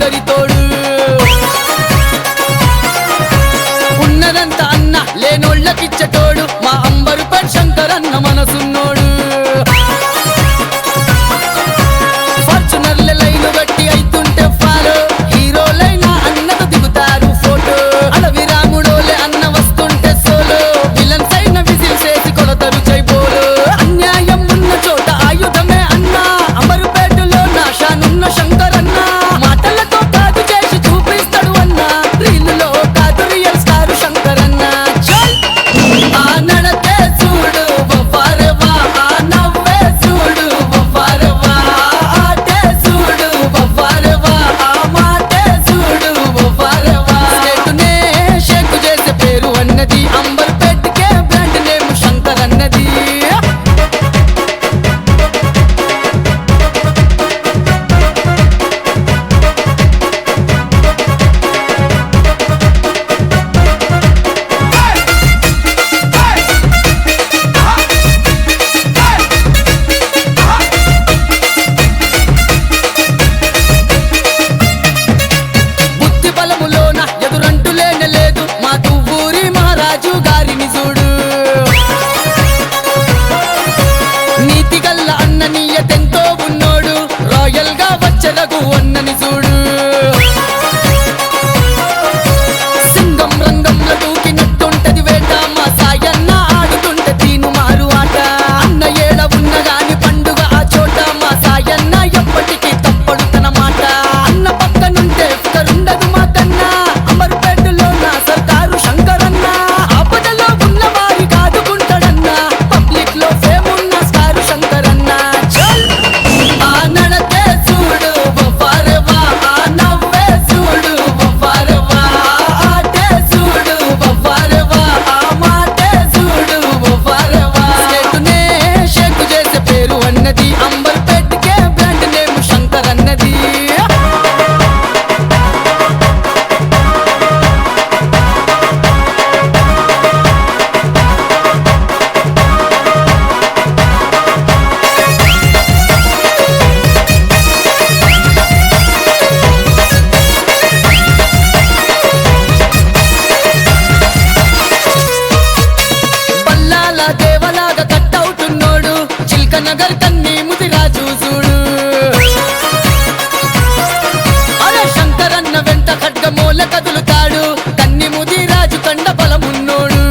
అందరి తోడు ఉన్నదంతా అన్న లేనోళ్ళకిచ్చటోడు మా అంబరుపేట్ శంకరన్న మనసున్నోడు ఫార్చునర్ల లైను గట్టి అయితుంటే ఫాలో హీరోలైనా అన్నకు దిగుతారు ఫోటో అడవి రాముడోలే అన్న వస్తుంటే సోలో విలన్స్ అయిన విజిల్ చేసి కొడతారు చైపోలు అన్యాయం ఉన్న చోట ఆయుధమే అన్న అంబరుపేటలో నాశానున్న శంకరన్న మాటలతో కాదు చేసి చూపిస్తాడు అన్న రీలులో కాదు రియల్ స్టార్ శంకరన్న చల్ ఆ నడతే చూడు వఫారవా ఆ నవ్వే చూడు వఫారవా ఆటే చూడు వఫారవా ఆ మాటే చూడు వఫారవా స్టేటునే షేక్ చేసే పేరు అన్నది అంబర్పేట్కే బ్రాండ్ నేమ్ శంకరన్నది బుద్ధి బలములోన ఎదురంటూ లేనలేదు మా తువ్వూరి మహారాజు గారిని చూడు నీతి గల్ల అన్న నీయతెంతో ఉన్నోడు రాయల్ గా వచ్చరగు అన్నని చూడు సింగం రంగంలో దూకినట్టుంటది వేట మా సాయన్న ఆడుతుంటే తీను మారు ఆట అన్న ఏడ ఉన్న గాని పండుగ ఆ చోట మా సాయన్న ఎప్పటికీ తప్పడు తన మాట అన్న పక్కనుంటే ఫికరుండదు మా కన్నా అంబర్పేటలో నా సర్కారు శంకరన్న ఆపదలో ఉన్న వారి కాదుకుంటాడన్న పబ్లిక్ లో ఫేమ్ ఉన్న స్టారు శంకరన్న చల్ ఆ నడతే చూడు వఫారవా ఆ నవ్వే చూడు వఫారవా ఆటే చూడు వఫారవా ఆ మాటే చూడు వఫారవా స్టేటునే షేక్ చేసే పేరు అన్నది అంబర్పేట్కే బ్రాండ్ నేమ్ శంకరన్నది పల్లాల దేవలాగా కట్టవుతున్నోడు చిల్క నగర్ కన్నీ ముదిరాజు చూడు అరే శంకరన్న వెంట ఖడ్గమూల కదులుతాడు కన్ని ముదిరాజు కండ బలమున్నోడు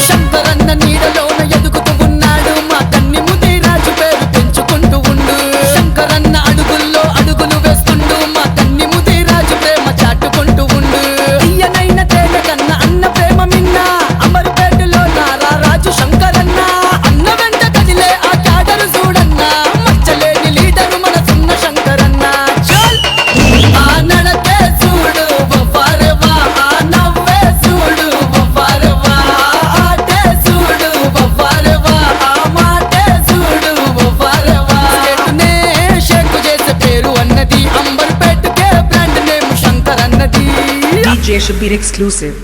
శంకరన్న నీడలోన ఎదుగుతూ ఉన్నాడు మా కన్ని ముదిరాజు పేరు పెంచుకుంటూ ఉండు శంకరన్న అడుగుల్లో అడుగులు వేస్తుండు మా కన్ని ముదిరాజు ప్రేమ చాటుకుంటూ ఉండు తీయనైన తేనె కన్న అన్న ప్రేమ మిన్న అమరుపేటలో నారా రాజు శంకరన్న అన్న వెంట కదిలే ఆ క్యాడరు చూడన్న మచ్చలేని లీడరు మనసున్న శంకరన్న చల్ ఆ నడతే చూడు వఫారవా ఆ నవ్వే చూడు వఫారవా ఆటే చూడు వఫారవా ఆ మాటే చూడు వఫారవా స్టేటునే షేక్ చేసే పేరు అన్నది అంబర్పేట్కే బ్రాండ్ నేమ్ శంకరన్నది DJ Shabir exclusive.